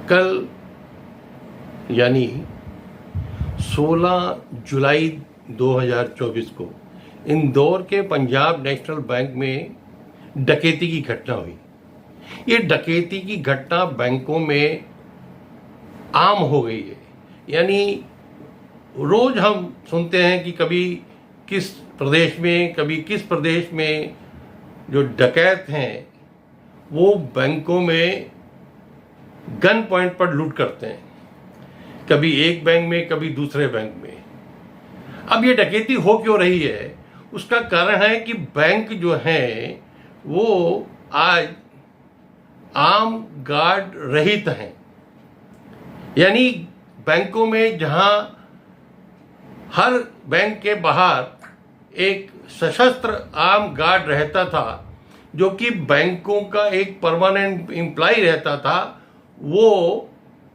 कल यानी 16 जुलाई 2024 को इंदौर के पंजाब नेशनल बैंक में डकैती की घटना हुई। ये डकैती की घटना बैंकों में आम हो गई है। यानी रोज हम सुनते हैं कि कभी किस प्रदेश में, कभी किस प्रदेश में जो डकैत हैं वो बैंकों में गन पॉइंट पर लूट करते हैं, कभी एक बैंक में, कभी दूसरे बैंक में। अब ये डकैती हो क्यों रही है? उसका कारण है कि बैंक जो हैं वो आज आम गार्ड रहित हैं। यानी बैंकों में जहां हर बैंक के बाहर एक सशस्त्र आम गार्ड रहता था, जो कि बैंकों का एक परमानेंट एम्प्लॉय रहता था, वो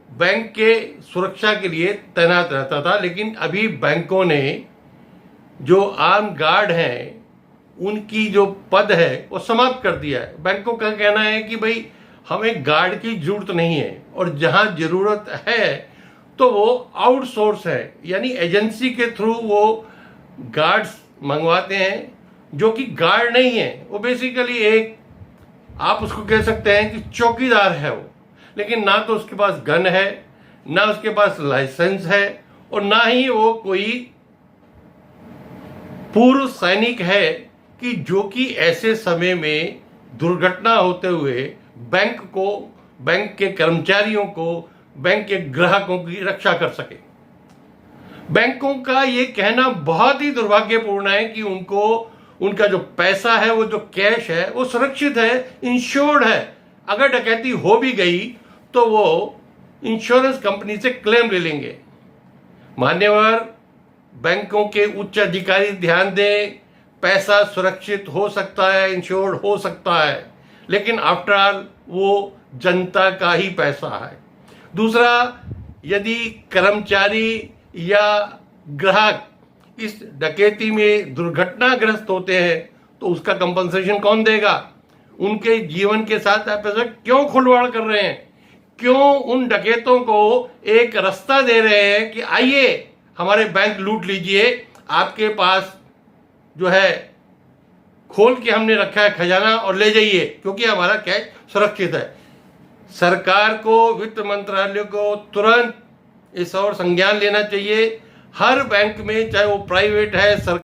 बैंक के सुरक्षा के लिए तैनात रहता था। लेकिन अभी बैंकों ने जो आर्म गार्ड हैं उनकी जो पद है वो समाप्त कर दिया है। बैंकों का कहना है कि भाई हमें गार्ड की जरूरत नहीं है, और जहां जरूरत है तो वो आउटसोर्स है, यानी एजेंसी के थ्रू वो गार्ड्स मंगवाते हैं जो कि गार्ड नहीं है। वो बेसिकली एक, आप उसको कह सकते हैं कि चौकीदार है वो। लेकिन ना तो उसके पास गन है, ना उसके पास लाइसेंस है, और ना ही वो कोई पूर्व सैनिक है कि जो कि ऐसे समय में दुर्घटना होते हुए बैंक को, बैंक के कर्मचारियों को, बैंक के ग्राहकों की रक्षा कर सके। बैंकों का ये कहना बहुत ही दुर्भाग्यपूर्ण है कि उनको, उनका जो पैसा है, वो जो कैश है, वो सुरक्षित है, इंश्योर्ड है। अगर डकैती हो भी गई तो वो इंश्योरेंस कंपनी से क्लेम ले लेंगे। मान्यवर बैंकों के उच्च अधिकारी ध्यान दें, पैसा सुरक्षित हो सकता है, इंश्योर्ड हो सकता है, लेकिन आफ्टर ऑल वो जनता का ही पैसा है। दूसरा, यदि कर्मचारी या ग्राहक इस डकैती में दुर्घटनाग्रस्त होते हैं तो उसका कंपनसेशन कौन देगा? उनके जीवन के साथ आप ऐसा क्यों खिलवाड़ कर रहे हैं? क्यों उन डकैतों को एक रास्ता दे रहे हैं कि आइए हमारे बैंक लूट लीजिए, आपके पास जो है खोल के हमने रखा है खजाना और ले जाइए, क्योंकि हमारा कैश सुरक्षित है। सरकार को, वित्त मंत्रालय को तुरंत इस और संज्ञान लेना चाहिए। हर बैंक में, चाहे वो प्राइवेट है,